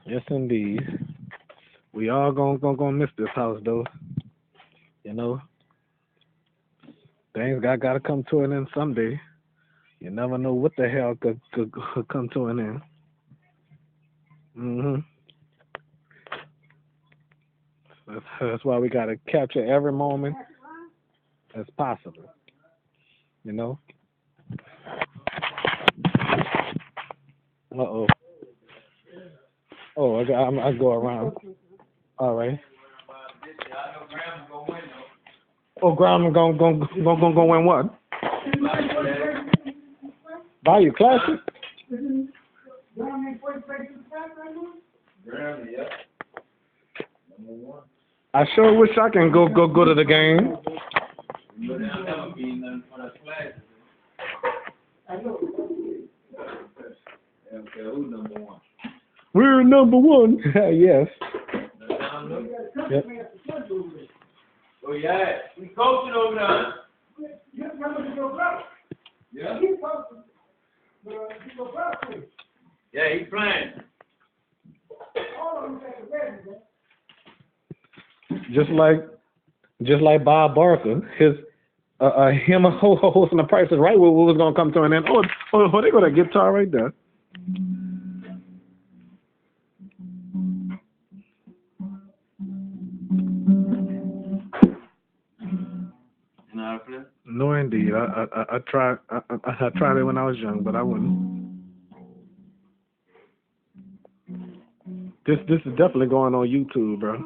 Yes, indeed. We all gonna miss this house though. You know, things gotta come to an end someday. You never know what the hell could come to an end. Mhm. That's why we gotta capture every moment as possible. You know. Uh oh. Oh, I go around. All right. Oh, Graham gonna win what? Value Classic. I sure wish I can go to the game. We're number one. Yes. Yep. Oh yeah, we coaching over there. Yeah. Yeah, he's playing. Just like Bob Barker, him hosting the Price is Right. What was gonna come to an end? Oh, they got that guitar right there. You know how to play? No, indeed. I tried. I tried it when I was young, but I wouldn't. This is definitely going on YouTube, bro.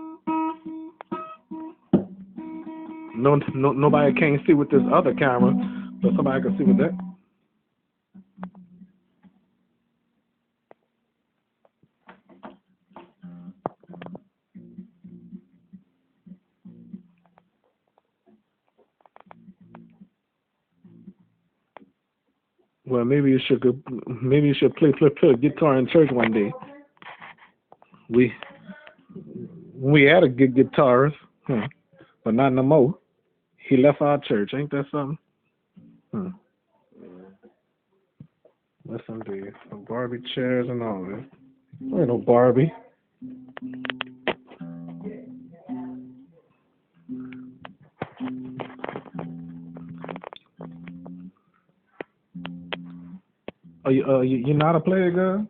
Nobody can't see with this other camera, but somebody can see with that. Well, maybe you should play guitar in church one day. We we had a good guitarist, but not no more. He left our church. Ain't that something? Hmm. Listen to you. Barbie chairs and all that. There ain't no Barbie. Are you not a player, girl?